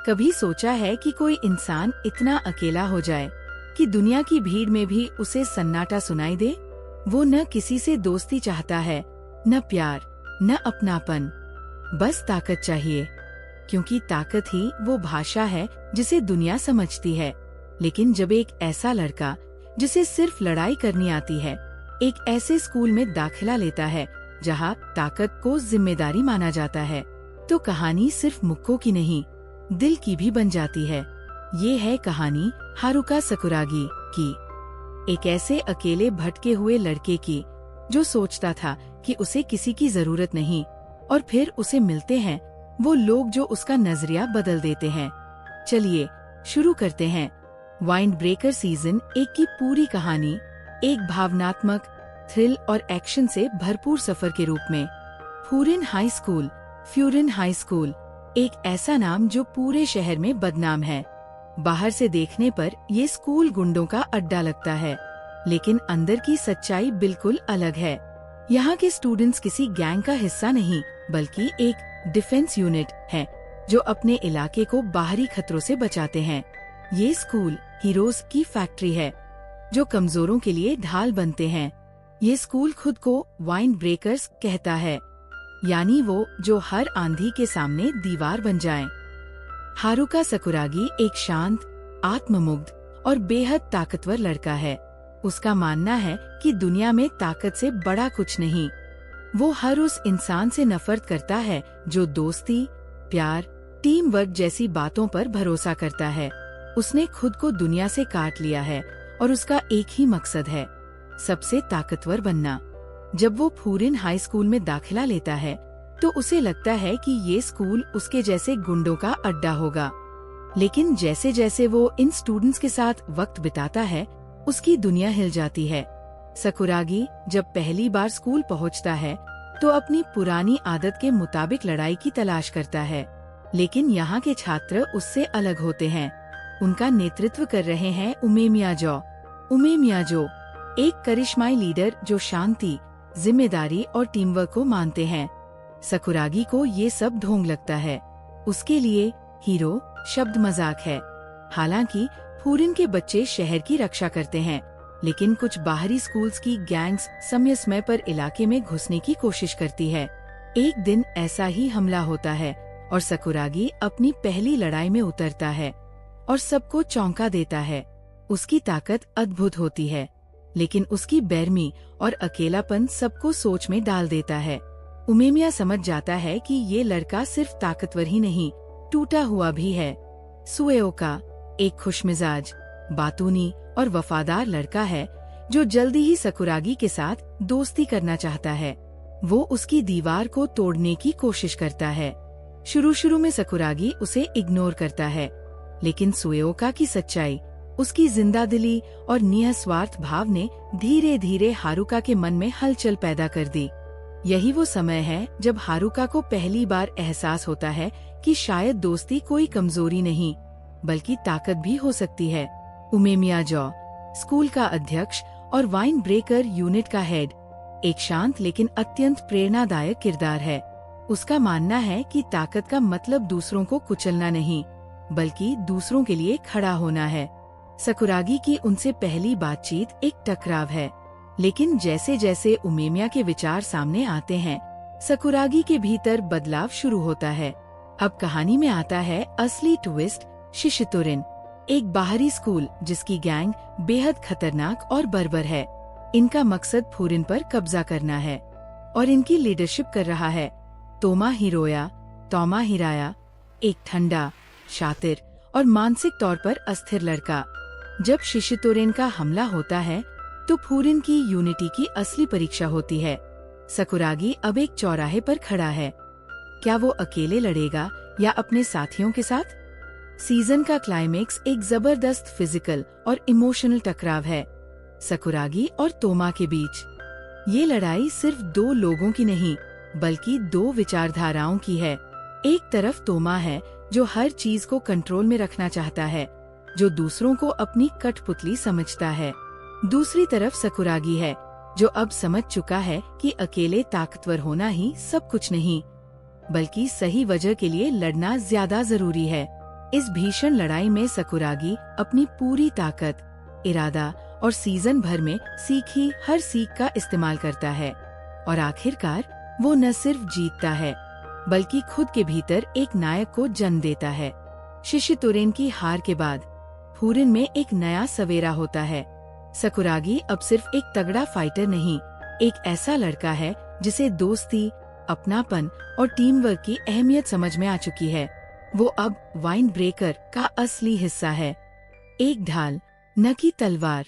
कभी सोचा है कि कोई इंसान इतना अकेला हो जाए कि दुनिया की भीड़ में भी उसे सन्नाटा सुनाई दे? वो न किसी से दोस्ती चाहता है, न प्यार, न अपनापन, बस ताकत चाहिए, क्योंकि ताकत ही वो भाषा है जिसे दुनिया समझती है। लेकिन जब एक ऐसा लड़का जिसे सिर्फ लड़ाई करनी आती है, एक ऐसे स्कूल में दाखिला लेता है जहाँ ताकत को जिम्मेदारी माना जाता है, तो कहानी सिर्फ मुक्कों की नहीं, दिल की भी बन जाती है। ये है कहानी हारुका सकुरागी की, एक ऐसे अकेले भटके हुए लड़के की जो सोचता था कि उसे किसी की जरूरत नहीं, और फिर उसे मिलते हैं वो लोग जो उसका नजरिया बदल देते हैं। चलिए शुरू करते हैं वाइंड ब्रेकर सीजन 1 की पूरी कहानी, एक भावनात्मक थ्रिल और एक्शन से भरपूर सफर के रूप में। फ्यूरिन हाई स्कूल, एक ऐसा नाम जो पूरे शहर में बदनाम है। बाहर से देखने पर ये स्कूल गुंडों का अड्डा लगता है, लेकिन अंदर की सच्चाई बिल्कुल अलग है। यहाँ के स्टूडेंट्स किसी गैंग का हिस्सा नहीं, बल्कि एक डिफेंस यूनिट है जो अपने इलाके को बाहरी खतरों से बचाते हैं। ये स्कूल हीरोज की फैक्ट्री है जो कमजोरों के लिए ढाल बनते हैं। ये स्कूल खुद को वाइंड ब्रेकर्स कहता है, यानी वो जो हर आंधी के सामने दीवार बन जाएं। हारुका सकुरागी एक शांत, आत्ममुग्ध और बेहद ताकतवर लड़का है। उसका मानना है कि दुनिया में ताकत से बड़ा कुछ नहीं। वो हर उस इंसान से नफरत करता है जो दोस्ती, प्यार, टीम वर्क जैसी बातों पर भरोसा करता है। उसने खुद को दुनिया से काट लिया है और उसका एक ही मकसद है, सबसे ताकतवर बनना। जब वो फ्यूरिन हाई स्कूल में दाखिला लेता है तो उसे लगता है कि ये स्कूल उसके जैसे गुंडों का अड्डा होगा। लेकिन जैसे जैसे वो इन स्टूडेंट्स के साथ वक्त बिताता है, उसकी दुनिया हिल जाती है। सकुरागी जब पहली बार स्कूल पहुंचता है तो अपनी पुरानी आदत के मुताबिक लड़ाई की तलाश करता है, लेकिन यहाँ के छात्र उससे अलग होते हैं। उनका नेतृत्व कर रहे हैं उमेमिया जो एक करिश्माई लीडर जो शांति, जिम्मेदारी और टीम वर्क को मानते हैं। सकुरागी को ये सब ढोंग लगता है। उसके लिए हीरो शब्द मजाक है। हालांकि फ्यूरिन के बच्चे शहर की रक्षा करते हैं, लेकिन कुछ बाहरी स्कूल्स की गैंग्स समय पर इलाके में घुसने की कोशिश करती है। एक दिन ऐसा ही हमला होता है और सकुरागी अपनी पहली लड़ाई में उतरता है और सबको चौंका देता है। उसकी ताकत अद्भुत होती है, लेकिन उसकी बेरमी और अकेलापन सबको सोच में डाल देता है। उमेमिया समझ जाता है कि ये लड़का सिर्फ ताकतवर ही नहीं, टूटा हुआ भी है। सुएओका एक खुशमिजाज, बातूनी और वफादार लड़का है जो जल्दी ही सकुरागी के साथ दोस्ती करना चाहता है। वो उसकी दीवार को तोड़ने की कोशिश करता है। शुरू में सकुरागी उसे इग्नोर करता है, लेकिन सुएओका की सच्चाई, उसकी जिंदादिली और निस्वार्थ भाव ने धीरे धीरे हारुका के मन में हलचल पैदा कर दी। यही वो समय है जब हारुका को पहली बार एहसास होता है कि शायद दोस्ती कोई कमजोरी नहीं, बल्कि ताकत भी हो सकती है। उमेमिया स्कूल का अध्यक्ष और वाइंड ब्रेकर यूनिट का हेड, एक शांत लेकिन अत्यंत प्रेरणादायक किरदार है। उसका मानना है कि ताकत का मतलब दूसरों को कुचलना नहीं, बल्कि दूसरों के लिए खड़ा होना है। सकुरागी की उनसे पहली बातचीत एक टकराव है, लेकिन जैसे जैसे उमेमिया के विचार सामने आते हैं, सकुरागी के भीतर बदलाव शुरू होता है। अब कहानी में आता है असली ट्विस्ट। शिशितोरिन, एक बाहरी स्कूल जिसकी गैंग बेहद खतरनाक और बर्बर है। इनका मकसद फ्यूरिन पर कब्जा करना है और इनकी लीडरशिप कर रहा है तोमा हिराया, एक ठंडा, शातिर और मानसिक तौर पर अस्थिर लड़का। जब शिशितोरिन का हमला होता है तो फ्यूरिन की यूनिटी की असली परीक्षा होती है। सकुरागी अब एक चौराहे पर खड़ा है। क्या वो अकेले लड़ेगा या अपने साथियों के साथ? सीजन का क्लाइमेक्स एक जबरदस्त फिजिकल और इमोशनल टकराव है सकुरागी और तोमा के बीच। ये लड़ाई सिर्फ दो लोगों की नहीं, बल्कि दो विचारधाराओं की है। एक तरफ तोमा है जो हर चीज को कंट्रोल में रखना चाहता है, जो दूसरों को अपनी कठपुतली समझता है। दूसरी तरफ सकुरागी है जो अब समझ चुका है कि अकेले ताकतवर होना ही सब कुछ नहीं, बल्कि सही वजह के लिए लड़ना ज्यादा जरूरी है। इस भीषण लड़ाई में सकुरागी अपनी पूरी ताकत, इरादा और सीजन भर में सीखी हर सीख का इस्तेमाल करता है और आखिरकार वो न सिर्फ जीतता है बल्कि खुद के भीतर एक नायक को जन्म देता है। शिशितुरेन की हार के बाद फूरिन में एक नया सवेरा होता है। सकुरागी अब सिर्फ एक तगड़ा फाइटर नहीं, एक ऐसा लड़का है जिसे दोस्ती, अपनापन और टीम वर्क की अहमियत समझ में आ चुकी है। वो अब वाइंड ब्रेकर का असली हिस्सा है। एक ढाल, न कि तलवार।